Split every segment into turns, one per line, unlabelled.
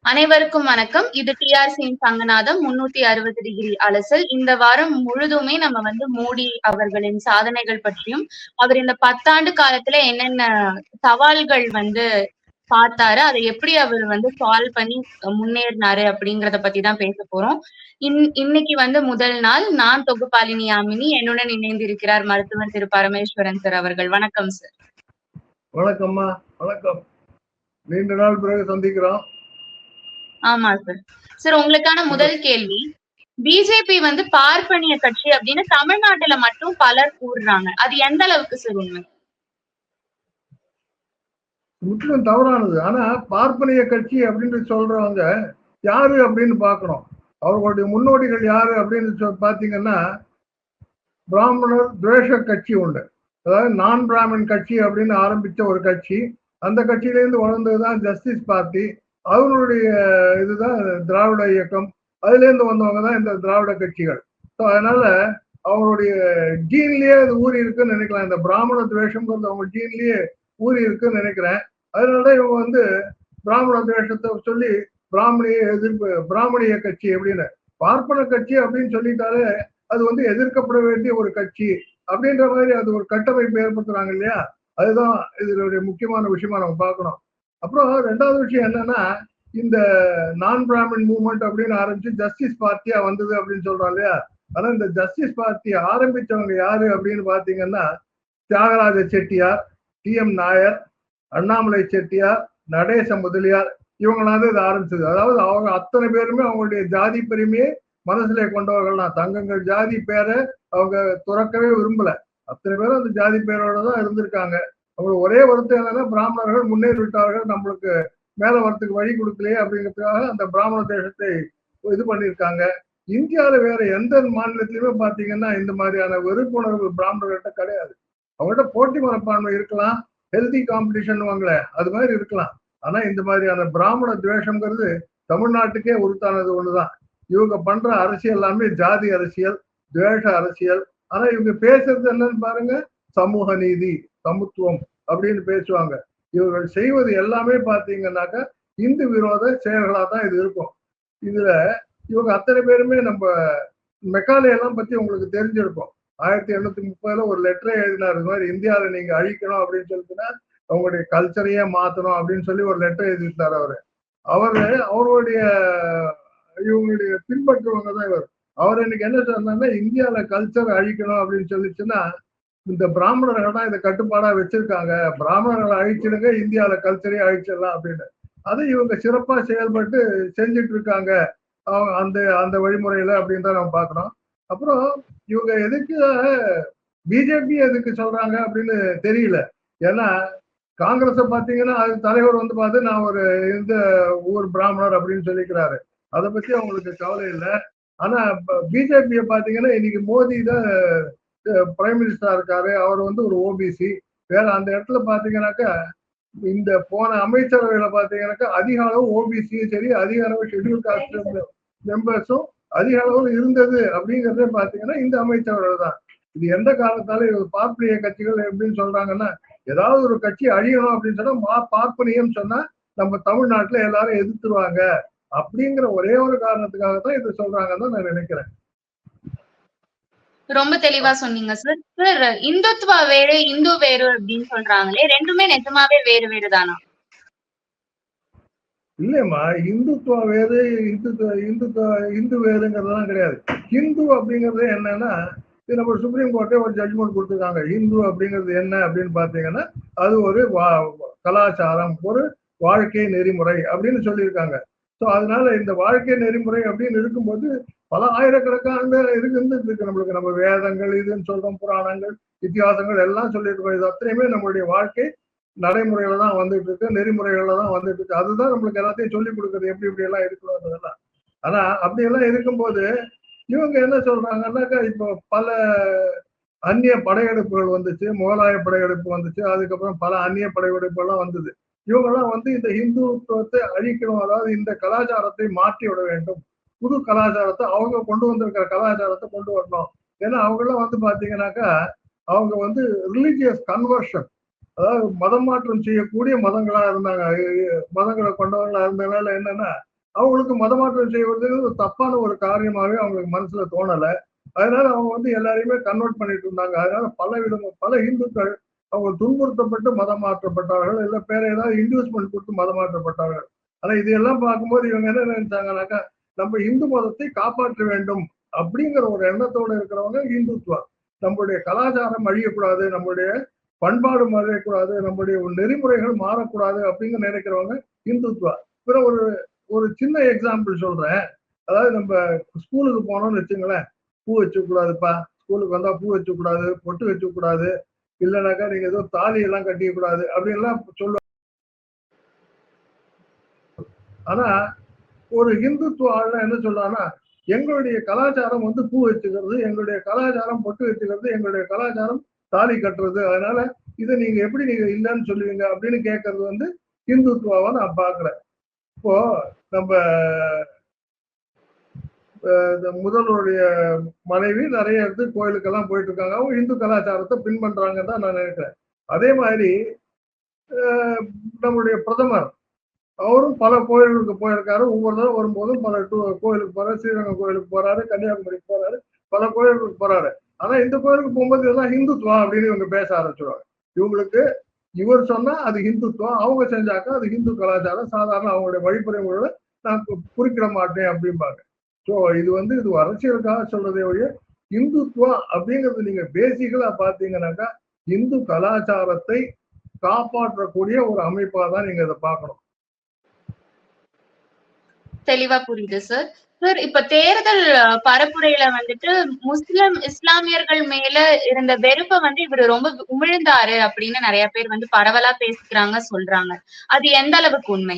அனைவருக்கும் வணக்கம். இது டிஆர்சியின் சங்கநாதம் 360 டிகிரி அலசல். இந்த வாரம் முழுதுமே நம்ம மோடி அவர்களின் சாதனைகள் பற்றியும், அவர் இந்த 10 ஆண்டு காலத்துல என்னென்ன சவால்கள் பார்த்தாரு, அதை எப்படி அவர் சால்வ் பண்ணி முன்னேறினாரு அப்படிங்கறத பத்தி தான் பேச போறோம். இன்னைக்கு முதல் நாள். நான் தொகுப்பாளினி யாமினி, என்னுடன் இணைந்து இருக்கிறார் மருத்துவர் திரு பரமேஸ்வரன் சார் அவர்கள். வணக்கம் சார்.
வணக்கம்மா. வணக்கம். நீண்ட நாள் பிறகு சந்திக்கிறோம்.
ஆமா சார். சார், உங்களுக்கான முதல் கேள்வி, பிஜேபி பார்ப்பனிய கட்சி அப்படின்னு தமிழ்நாட்டுல மட்டும் பலர் கூறுறாங்க. அது எந்த அளவுக்கு சார் உண்மை?
முற்றிலும் தவறானது. ஆனா பார்ப்பனிய கட்சி அப்படின்னு சொல்றவங்க யாரு அப்படின்னு பார்க்கணும். அவர்களுடைய முன்னோடிகள் யாரு அப்படின்னு பாத்தீங்கன்னா, பிராமணர் துவேஷ கட்சி உண்டு. அதாவது நான் பிராமின் கட்சி அப்படின்னு ஆரம்பிச்ச ஒரு கட்சி. அந்த கட்சியிலேருந்து வளர்ந்ததுதான் ஜஸ்டிஸ் பார்ட்டி. அவங்களுடைய இதுதான் திராவிட இயக்கம். அதுல இருந்து வந்தவங்க தான் இந்த திராவிட கட்சிகள். ஸோ அதனால அவங்களுடைய ஜீன்லயே அது ஊறி இருக்குன்னு நினைக்கலாம். இந்த பிராமண துவேஷம்ங்கிறது அவங்க ஜீன்லயே ஊறி இருக்குன்னு நினைக்கிறேன். அதனாலதான் இவங்க பிராமண துவேஷத்தை சொல்லி பிராமணிய கட்சி அப்படின்னு, பார்ப்பன கட்சி அப்படின்னு சொல்லிட்டாலே அது எதிர்க்கப்பட வேண்டிய ஒரு கட்சி அப்படின்ற மாதிரி அது ஒரு கட்டமைப்பு ஏற்படுத்துறாங்க இல்லையா? அதுதான் இதனுடைய முக்கியமான விஷயமா நம்ம பார்க்கணும். அப்புறம் ரெண்டாவது விஷயம் என்னன்னா, இந்த நான் பிராமின் மூவ்மெண்ட் அப்படின்னு ஆரம்பிச்சு ஜஸ்டிஸ் பார்ட்டியா வந்தது அப்படின்னு சொல்றோம் இல்லையா? ஆனா இந்த ஜஸ்டிஸ் பார்ட்டியை ஆரம்பிச்சவங்க யாரு அப்படின்னு பாத்தீங்கன்னா, தியாகராஜ செட்டியார், டி.எம். நாயர், அண்ணாமலை செட்டியார், நடேச முதலியார், இவங்களால இது ஆரம்பிச்சது. அதாவது அவங்க அத்தனை பேருமே அவங்களுடைய ஜாதி பெருமையை மனசுல கொண்டவர்கள் தான். தங்கங்கள் ஜாதி பேரை அவங்க துறக்கவே விரும்பல. அத்தனை பேரும் அந்த ஜாதி பேரோட தான் இருந்திருக்காங்க. அவங்களுக்கு ஒரே வருத்தம் என்னன்னா, பிராமணர்கள் முன்னேறி விட்டார்கள், நம்மளுக்கு மேல வரத்துக்கு வழி கொடுக்கலையே அப்படிங்கிறதுக்காக அந்த பிராமண தேசத்தை இது பண்ணியிருக்காங்க. இந்தியாவில வேற எந்த மாநிலத்திலுமே பாத்தீங்கன்னா இந்த மாதிரியான வெறுப்புணர்வு பிராமணர்கிட்ட கிடையாது. அவங்கள்ட்ட போட்டி மனப்பான்மை இருக்கலாம், ஹெல்தி காம்படிஷன் வாங்கல, அது மாதிரி இருக்கலாம். ஆனா இந்த மாதிரியான பிராமண துவேஷம்ங்கிறது தமிழ்நாட்டுக்கே உருத்தானது ஒண்ணுதான். இவங்க பண்ற அரசியல் எல்லாமே ஜாதி அரசியல், துவேஷ அரசியல். ஆனா இவங்க பேசுறது என்னன்னு பாருங்க, சமூக நீதி, சமத்துவம் அப்படின்னு பேசுவாங்க. இவர்கள் செய்வது எல்லாமே பாத்தீங்கன்னாக்கா இந்து விரோத செயல்களா தான் இது இருக்கும். இதுல இவங்க அத்தனை பேருமே நம்ம மெக்காலே எல்லாம் பத்தி உங்களுக்கு தெரிஞ்சிருக்கும். 1830 ஒரு லெட்டரே எழுதினார். இது மாதிரி இந்தியாவில நீங்க அழிக்கணும் அப்படின்னு சொல்லிட்டுன்னா அவங்களுடைய கல்ச்சரையே மாத்தணும் அப்படின்னு சொல்லி ஒரு லெட்டர் எழுதிட்டார் அவரு. அவருடைய இவங்களுடைய பின்பற்றுவங்க தான் இவர். அவர் இன்னைக்கு என்ன சொன்னாங்கன்னா, இந்தியாவில கல்ச்சர் அழிக்கணும் அப்படின்னு சொல்லிச்சுன்னா, இந்த பிராமணர்கள் தான் இதை கட்டுப்பாடா வச்சிருக்காங்க, பிராமணர்களை அழிச்சிடுங்க, இந்தியாவில கல்ச்சரே அழிச்சிடலாம் அப்படின்னு. அதை இவங்க சிறப்பா செயல்பட்டு செஞ்சுட்டு இருக்காங்க அந்த அந்த வழிமுறையில அப்படின்னு தான் நம்ம பார்க்கணும். அப்புறம் இவங்க எதுக்கு பிஜேபி எதுக்கு சொல்றாங்க அப்படின்னு தெரியல. ஏன்னா காங்கிரஸை பாத்தீங்கன்னா அது தலைவர் பார்த்து நான் ஒரு இந்த ஊர் பிராமணர் அப்படின்னு சொல்லிக்கிறாரு. அதை பத்தி அவங்களுக்கு கவலை இல்லை. ஆனா பிஜேபியை பாத்தீங்கன்னா இன்னைக்கு மோடி தான் பிரைம் மினிஸ்டரா இருக்காரு. அவர் ஒரு ஓபிசி. வேற அந்த இடத்துல பாத்தீங்கன்னாக்கா இந்த போன அமைச்சரவையில பாத்தீங்கன்னாக்கா அதிக அளவு ஓபிசியும் சரி, அதிக அளவு ஷெட்யூல் காஸ்ட் மெம்பர்ஸும் அதிக அளவு இருந்தது அப்படிங்கறதே பாத்தீங்கன்னா இந்த அமைச்சரவை தான். இது எந்த காரணத்தால இது பார்ப்பனிய கட்சிகள் எப்படின்னு சொல்றாங்கன்னா, ஏதாவது ஒரு கட்சி அழியணும் அப்படின்னு சொன்னா பார்ப்பனியம் சொன்னா நம்ம தமிழ்நாட்டுல எல்லாரும் எதிர்த்துருவாங்க அப்படிங்கிற ஒரே ஒரு காரணத்துக்காக தான் இது சொல்றாங்கன்னு நான் நினைக்கிறேன்.
ரொம்ப தெளிவா சொன்னீங்க சார். சார், இந்துத்துவா வேறு, இந்து வேறு அப்படின்னு சொல்றாங்களே, ரெண்டுமே நிஜமாவே வேறு வேறு தானா?
இல்லையம்மா, இந்துத்துவா வேறு, இந்து வேறுங்கிறதுலாம் கிடையாது. ஹிந்து அப்படிங்கிறது என்னன்னா, இது நம்ம சுப்ரீம் கோர்ட்டே ஒரு ஜட்ஜ்மெண்ட் கொடுத்துருக்காங்க. ஹிந்து அப்படிங்கிறது என்ன அப்படின்னு பாத்தீங்கன்னா, அது ஒரு கலாச்சாரம், ஒரு வாழ்க்கை நெறிமுறை அப்படின்னு சொல்லியிருக்காங்க. ஸோ அதனால இந்த வாழ்க்கை நெறிமுறை அப்படின்னு இருக்கும்போது பல ஆயிரக்கணக்கான இருக்கு நம்மளுக்கு. நம்ம வேதங்கள் இதுன்னு சொல்றோம், புராணங்கள், இத்தியாசங்கள் எல்லாம் சொல்லிட்டு இருக்கோம். இது அத்தனையுமே நம்மளுடைய வாழ்க்கை நடைமுறையில தான் வந்துட்டு இருக்கு, நெறிமுறைகள்ல தான் வந்துட்டு இருக்கு. அதுதான் நம்மளுக்கு எல்லாத்தையும் சொல்லிக் கொடுக்குறது, எப்படி இப்படி எல்லாம் இருக்கணும்ன்றதெல்லாம். ஆனா அப்படியெல்லாம் இருக்கும்போது இவங்க என்ன சொல்றாங்கன்னாக்கா, இப்போ பல அந்நிய படையெடுப்புகள் வந்துச்சு, முகலாய படையெடுப்பு வந்துச்சு, அதுக்கப்புறம் பல அந்நிய படையெடுப்பு எல்லாம் வந்தது. இவங்கெல்லாம் இந்த இந்துத்துவத்தை அழிக்கணும், அதாவது இந்த கலாச்சாரத்தை மாற்றி விட வேண்டும், புது கலாச்சாரத்தை அவங்க கொண்டு வந்திருக்கிற கலாச்சாரத்தை கொண்டு வரணும். ஏன்னா அவங்கெல்லாம் பாத்தீங்கன்னாக்கா அவங்க ரிலீஜியஸ் கன்வர்ஷன், அதாவது மதம் மாற்றம் செய்யக்கூடிய மதங்களா இருந்தாங்க, மதங்களை கொண்டவங்களா இருந்ததுனால என்னன்னா அவங்களுக்கு மதமாற்றம் செய்வது ஒரு தப்பான ஒரு காரியமாவே அவங்களுக்கு மனசுல தோணல. அதனால அவங்க வந்து எல்லாரையுமே கன்வெர்ட் பண்ணிட்டு இருந்தாங்க. அதனால பல இந்துக்கள் அவங்க துன்புறுத்தப்பட்டு மதம் மாற்றப்பட்டார்கள், இல்ல வேற ஏதாவது இன்டியூஸ்மெண்ட் கொடுத்து மதம் மாற்றப்பட்டார்கள். ஆனா இதையெல்லாம் பார்க்கும்போது இவங்க என்ன நினைச்சாங்கன்னாக்கா, நம்ம இந்து மதத்தை காப்பாற்ற வேண்டும் அப்படிங்கிற ஒரு எண்ணத்தோட இருக்கிறவங்க இந்துத்துவா. நம்முடைய கலாச்சாரம் அழியக்கூடாது, நம்முடைய பண்பாடு மாறக்கூடாது, நம்முடைய நெறிமுறைகள் மாறக்கூடாது அப்படின்னு நினைக்கிறவங்க இந்துத்துவா. பிற ஒரு ஒரு சின்ன எக்ஸாம்பிள் சொல்றேன். அதாவது நம்ம ஸ்கூலுக்கு போனோம்னு வச்சுங்களேன், பூ வச்சுக்க கூடாதுப்பா, ஸ்கூலுக்கு வந்தா பூ வச்சுக்க கூடாது, பொட்டு வச்சுக்க கூடாது, இல்லைனாக்கா நீங்க ஏதோ தாலி எல்லாம் கட்டிக்க கூடாது அப்படின்லாம் சொல்லுவாங்க. ஆனா ஒரு இந்துத்துவ ஆளுநர் என்ன சொல்றான்னா, எங்களுடைய கலாச்சாரம் வந்து பூ வச்சுக்கிறது, எங்களுடைய கலாச்சாரம் பொட்டு வச்சுக்கிறது, எங்களுடைய கலாச்சாரம் தாலி கட்டுறது. அதனால இதை நீங்க எப்படி நீங்க இல்லைன்னு சொல்லுவீங்க அப்படின்னு கேட்கறது வந்து இந்துத்துவாவை நான் பாக்குறேன். இப்போ நம்ம முதல்வருடைய மனைவி நிறைய இடத்துக்கு கோயிலுக்கெல்லாம் போயிட்டு இருக்காங்க. அவங்க இந்து கலாச்சாரத்தை பின்பற்றாங்கன்னு தான் நான் நினைக்கிறேன். அதே மாதிரி நம்முடைய பிரதமர் அவரும் பல கோயில்களுக்கு போயிருக்காரு. ஒவ்வொரு தடவை வரும்போதும் பல கோயிலுக்கு போறாரு, ஸ்ரீரங்கம் கோயிலுக்கு போறாரு, கன்னியாகுமரிக்கு போறாரு, பல கோயில்களுக்கு போறாரு. ஆனா இந்த கோயிலுக்கு போகும்போது இதெல்லாம் ஹிந்துத்துவம் அப்படின்னு இவங்க பேச ஆரம்பிச்சிருவாங்க. இவங்களுக்கு இவர் சொன்னா அது ஹிந்துத்துவம், அவங்க செஞ்சாக்கா அது ஹிந்து கலாச்சாரம், சாதாரண அவங்களுடைய வழிமுறைகளோட நான் குறிப்பிட மாட்டேன் அப்படிம்பாங்க. ஸோ இது வந்து இது அரசியலுக்காக சொல்றதே ஒழிய இந்துத்துவம் அப்படிங்கிறது நீங்க பேசிக்கலா பாத்தீங்கன்னாக்கா இந்து கலாச்சாரத்தை காப்பாற்றக்கூடிய ஒரு அமைப்பா தான் நீங்க இதை பார்க்கணும்.
தெளிவா புரியுது சார். சார் இப்ப தேர்தல் பரப்புரையில வந்துட்டு முஸ்லிம் இஸ்லாமியர்கள் மேல இருந்த வெறுப்பை வந்து இவரு ரொம்ப உமிழ்ந்தாரு அப்படின்னு நிறைய பேர் வந்து பரவலா பேசிக்கிறாங்க, சொல்றாங்க. அது எந்த அளவுக்கு உண்மை?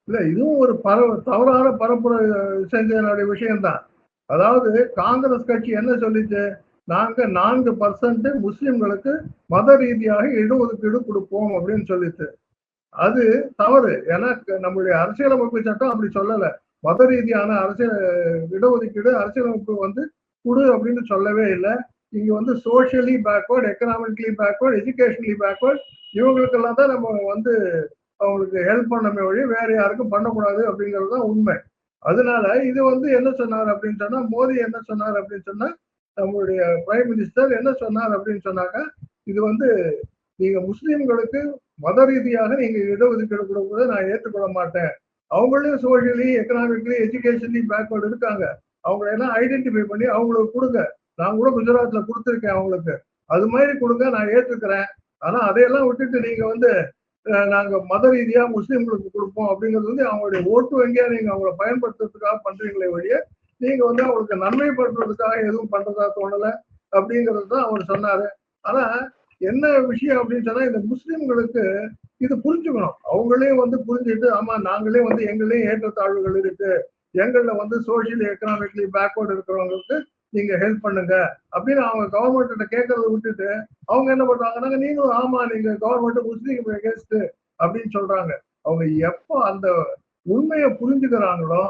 இல்ல இதுவும் ஒரு தவறான பரப்புரை செஞ்ச விஷயம்தான். அதாவது காங்கிரஸ் கட்சி என்ன சொல்லிச்சு, நாங்க 4% முஸ்லிம்களுக்கு மத ரீதியாக இடஒதுக்கீடு கொடுப்போம் அப்படின்னு சொல்லிச்சு. அது தவறு. ஏன்னா நம்மளுடைய அரசியலமைப்பு சட்டம் அப்படி சொல்லல. மத ரீதியான அரசியல் இடஒதுக்கீடு அரசியலமைப்பு வந்து குடு அப்படின்னு சொல்லவே இல்லை. இங்க வந்து socially backward, economically backward, educationally backward இவங்களுக்கெல்லாம் தான் நம்ம வந்து அவங்களுக்கு ஹெல்ப் பண்ணமே வழி வேற யாருக்கும் பண்ணக்கூடாது அப்படிங்கிறது தான் உண்மை. அதனால இது வந்து என்ன சொன்னார் அப்படின்னு சொன்னா, மோடி என்ன சொன்னார் அப்படின்னு சொன்னா, நம்மளுடைய பிரைம் மினிஸ்டர் என்ன சொன்னார் அப்படின்னு சொன்னாக்கா, இது வந்து நீங்க முஸ்லிம்களுக்கு மத ரீதியாக நீங்க இடஒதுக்கீடு கொடுக்குறத நான் ஏற்றுக்கொள்ள மாட்டேன். அவங்களையும் சோசியலி, எக்கனாமிக்கலி, எஜுகேஷனலி பேக்வர்டு இருக்காங்க. அவங்களை எல்லாம் ஐடென்டிஃபை பண்ணி அவங்களுக்கு கொடுங்க. நான் கூட குஜராத்ல கொடுத்துருக்கேன் அவங்களுக்கு. அது மாதிரி கொடுங்க, நான் ஏற்றுக்கிறேன். ஆனா அதையெல்லாம் விட்டுட்டு நீங்க வந்து நாங்க மத ரீதியா முஸ்லிம்களுக்கு கொடுப்போம் அப்படிங்கிறது வந்து அவங்களுடைய ஓட்டு வங்கியா நீங்க அவங்களை பயன்படுத்துறதுக்காக பண்றீங்களே வழிய நீங்க வந்து அவங்களுக்கு நன்மைப்படுத்துறதுக்காக எதுவும் பண்றதா தோணல அப்படிங்கிறது தான் அவர் சொன்னாரு. ஆனா என்ன விஷயம் அப்படின்னு சொன்னா, இந்த முஸ்லிம்களுக்கு இது புரிஞ்சுக்கணும். அவங்களே வந்து புரிஞ்சுட்டு, ஆமா நாங்களே வந்து எங்களே ஏற்றத்தாழ்வுகள் இருக்கு, எங்கள்ல வந்து சோசியலி எக்கனாமிக்கலி பேக்வர்டு இருக்கிறவங்களுக்கு நீங்க ஹெல்ப் பண்ணுங்க அப்படின்னு அவங்க கவர்மெண்ட் கேட்கறத விட்டுட்டு அவங்க என்ன பண்றாங்கன்னா, நீங்களும் ஆமா நீங்க கவர்மெண்ட் முஸ்லீம் எகேன்ஸ்ட் அப்படின்னு சொல்றாங்க. அவங்க எப்போ அந்த உண்மையை புரிஞ்சுக்கிறாங்களோ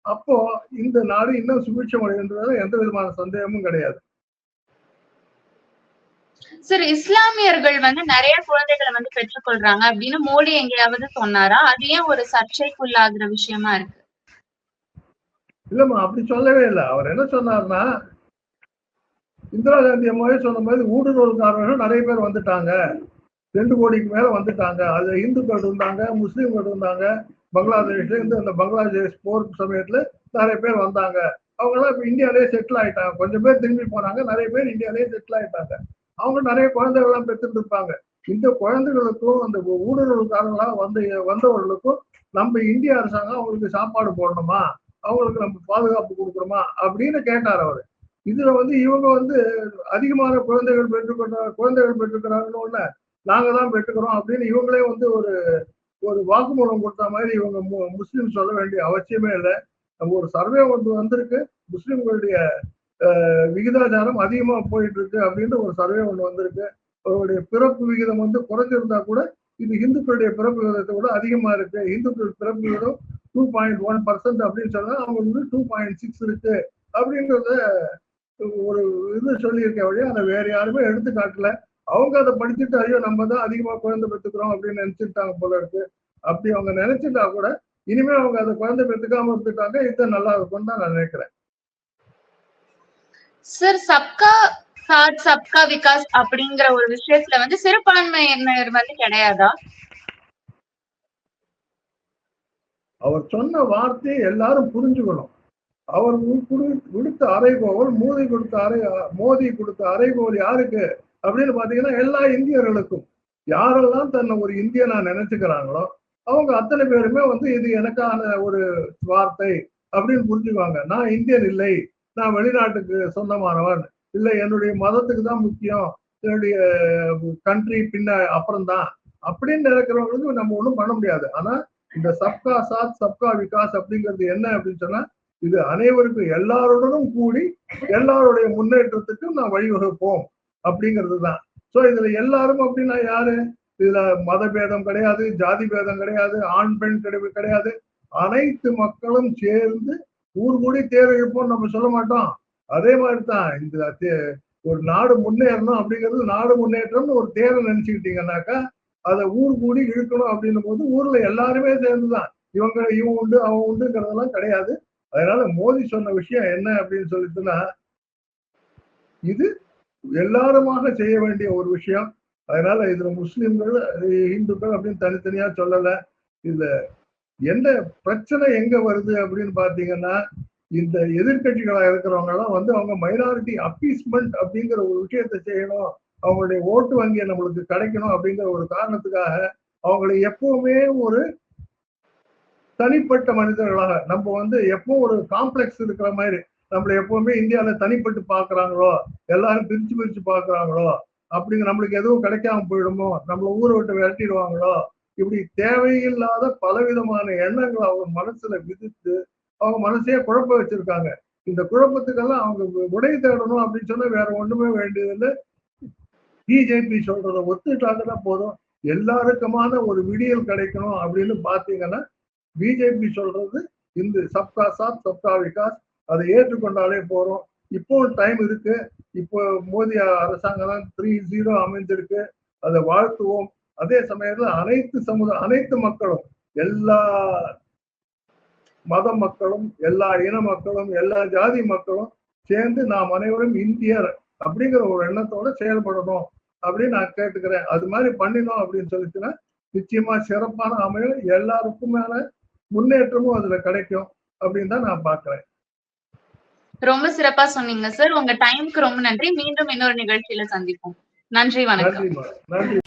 அப்போ இந்த நாடு இன்னும் சுபிட்சம் அடைகின்றது எந்த விதமான சந்தேகமும் கிடையாது.
சார் இஸ்லாமியர்கள் வந்து நிறைய குழந்தைகளை வந்து பெற்றுக்கொள்றாங்க அப்படின்னு மோடி எங்கேயாவது சொன்னாரா? அது ஏன் ஒரு சர்ச்சைக்குள்ளாகிற விஷயமா இருக்கு?
இல்லம்மா அப்படி சொல்லவே இல்லை. அவர் என்ன சொன்னார்னா, இந்திரா காந்தி அம்மாவே சொன்ன மாதிரி ஊடுருவல்காரர்கள் நிறைய பேர் வந்துட்டாங்க, 2 கோடிக்கு மேல வந்துட்டாங்க. அது இந்துக்கள் இருந்தாங்க, முஸ்லீம்கள் இருந்தாங்க, பங்களாதேஷ்ல இருந்து அந்த பங்களாதேஷ் போர் சமயத்துல நிறைய பேர் வந்தாங்க. அவங்க எல்லாம் இப்ப இந்தியாலேயே செட்டில் ஆயிட்டாங்க. கொஞ்சம் பேர் திரும்பி போனாங்க, நிறைய பேர் இந்தியாலேயே செட்டில் ஆயிட்டாங்க. அவங்க நிறைய குழந்தைகள் எல்லாம் பெற்றுட்டு இருப்பாங்க. இந்த குழந்தைகளுக்கும் அந்த ஊடுருவல்காரங்களா வந்தவர்களுக்கும் நம்ம இந்திய அரசாங்கம் அவங்களுக்கு சாப்பாடு போடணுமா, அவங்களுக்கு நம்ம பாதுகாப்பு கொடுக்கணுமா அப்படின்னு கேட்டார் அவரு. இதுல வந்து இவங்க வந்து அதிகமான குழந்தைகள் பெற்றுக்கிறாங்கன்னு நாங்க தான் பெற்றுக்கிறோம் அப்படின்னு இவங்களே வந்து ஒரு ஒரு வாக்குமூலம் கொடுத்த மாதிரி இவங்க முஸ்லீம் சொல்ல வேண்டிய அவசியமே இல்லை. நம்ம ஒரு சர்வே ஒன்று வந்திருக்கு, முஸ்லிம்களுடைய விகிதாச்சாரம் அதிகமா போயிட்டு இருக்கு அப்படின்னு ஒரு சர்வே ஒன்று வந்திருக்கு. அவருடைய பிறப்பு விகிதம் வந்து குறைஞ்சிருந்தா கூட இது இந்துக்களுடைய பிறப்பு விகிதத்தை விட அதிகமா இருக்கு. இந்துக்கள் பிறப்பு விகிதம் 2.1% அப்படின்னு சொன்னா அவங்க வந்து 2.6 இருக்கு அப்படின்றத ஒரு இது சொல்லியிருக்க வழியா அதை வேற யாருமே எடுத்து காட்டல. அவங்க அதை படிச்சுட்டு ஐயோ நம்ம தான் அதிகமா குழந்தை பெற்றுக்கிறோம் அப்படின்னு நினைச்சுட்டாங்க போல இருக்கு. அப்படி அவங்க நினைச்சிட்டா கூட இனிமே அவங்க அதை குழந்தை பெற்றுக்காம இருந்துட்டாங்க, இது நல்லா இருக்கும்னு தான் நான் நினைக்கிறேன்.
சார், சப்கா சாத் சப்கா விகாஸ் அப்படிங்கிற ஒரு விஷயத்துல வந்து சிறுபான்மையினர் வந்து கிடையாதா?
அவர் சொன்ன வார்த்தையை எல்லாரும் புரிஞ்சுக்கணும். அவர் கொடுத்த அறைகோவல் மோதி கொடுத்த அறைகோவல் யாருக்கு அப்படின்னு பாத்தீங்கன்னா எல்லா இந்தியர்களுக்கும். யாரெல்லாம் தன்னை ஒரு இந்தியனா நினைச்சுக்கிறாங்களோ அவங்க அத்தனை பேருமே வந்து இது எனக்கான ஒரு வார்த்தை அப்படின்னு புரிஞ்சுக்குவாங்க. நான் இந்தியன் இல்லை, நான் வெளிநாட்டுக்கு சொந்தமானவன் இல்லை, என்னுடைய மதத்துக்கு தான் முக்கியம், என்னுடைய கண்ட்ரி பின்ன அப்புறம்தான் அப்படின்னு நினைக்கிறவங்களுக்கு நம்ம ஒண்ணும் பண்ண முடியாது. ஆனா இந்த சப்கா சாத் சப்கா விகாஸ் அப்படிங்கிறது என்ன அப்படின்னு சொன்னா, இது அனைவருக்கும் எல்லாருடனும் கூடி எல்லாருடைய முன்னேற்றத்துக்கும் நான் வழிவகுப்போம் அப்படிங்கிறது தான். சோ இதுல எல்லாரும் அப்படின்னா யாரு? இதுல மத பேதம் கிடையாது, ஜாதி பேதம் கிடையாது, ஆண் பெண் கிடையாது. அனைத்து மக்களும் சேர்ந்து ஊர் கூடி தேர் இழுப்போம் நம்ம சொல்ல மாட்டோம். அதே மாதிரிதான் இந்த ஒரு நாடு முன்னேறணும் அப்படிங்கிறது, நாடு முன்னேற்றம்னு ஒரு தேரை நினைச்சுக்கிட்டீங்கன்னாக்கா அதை ஊர் கூடி இழுக்கணும் அப்படின்னும் போது ஊர்ல எல்லாருமே சேர்ந்துதான். இவன் உண்டு அவன் உண்டுங்கிறதெல்லாம் கிடையாது. அதனால மோடி சொன்ன விஷயம் என்ன அப்படின்னு சொல்லிட்டுன்னா, இது எல்லாருமாக செய்ய வேண்டிய ஒரு விஷயம். அதனால இதுல முஸ்லிம்கள் இந்துக்கள் அப்படின்னு தனித்தனியா சொல்லல. இதுல என்ன பிரச்சனை எங்க வருது அப்படின்னு பாத்தீங்கன்னா, இந்த எதிர்கட்சிகளா இருக்கிறவங்க எல்லாம் வந்து அவங்க மைனாரிட்டி அப்பீஸ்மெண்ட் அப்படிங்கிற ஒரு விஷயத்தை செய்யணும், அவங்களுடைய ஓட்டு வங்கியை நம்மளுக்கு கிடைக்கணும் அப்படிங்கிற ஒரு காரணத்துக்காக அவங்களை எப்பவுமே ஒரு தனிப்பட்ட மனிதர்களாக நம்ம வந்து எப்பவும் ஒரு காம்ப்ளெக்ஸ் இருக்கிற மாதிரி நம்மள எப்பவுமே இந்தியாவில தனிப்பட்டு பாக்குறாங்களோ, எல்லாரும் பிரிச்சு பாக்குறாங்களோ, அப்படிங்கிற நம்மளுக்கு எதுவும் கிடைக்காம போயிடுமோ, நம்மள ஊரை விட்டு விரட்டிடுவாங்களோ, இப்படி தேவையில்லாத பலவிதமான எண்ணங்களை அவங்க மனசுல விதித்து அவங்க மனசையே குழப்ப வச்சிருக்காங்க. இந்த குழப்பத்துக்கெல்லாம் அவங்க உடை தேடணும் அப்படின்னு சொன்னா வேற ஒண்ணுமே வேண்டியதில்லை. பிஜேபி சொல்றதை ஒத்துட்டாங்கன்னா போதும், எல்லாருக்குமான ஒரு விடியல் கிடைக்கணும் அப்படின்னு பாத்தீங்கன்னா பிஜேபி சொல்றது இந்த சப்கா சாத் சப்கா விகாஸ், அதை ஏற்றுக்கொண்டாலே போறோம். இப்போ டைம் இருக்கு. இப்போ மோடி அரசாங்கம் தான் 3-0 அமைஞ்சிருக்கு, அதை வாழ்த்துவோம். அதே சமயத்துல அனைத்து மக்களும், எல்லா மத மக்களும், எல்லா இன மக்களும், எல்லா ஜாதி மக்களும் சேர்ந்து நாம் அனைவரும் இந்தியர் அப்படிங்கிற ஒரு எண்ணத்தோட செயல்படணும் அப்படின்னு நான் கேட்டுக்கிறேன். அது மாதிரி பண்ணினோம் அப்படின்னு சொல்லிச்சுன்னா நிச்சயமா சிறப்பான அமையும், எல்லாருக்கும் மேல முன்னேற்றமும் அதுல கிடைக்கும் அப்படின்னு தான் நான் பாக்குறேன்.
ரொம்ப சிறப்பா சொன்னீங்க சார். உங்க டைமுக்கு ரொம்ப நன்றி. மீண்டும் இன்னொரு நிகழ்ச்சியில சந்திப்போம். நன்றி, வணக்கம்.
நன்றி.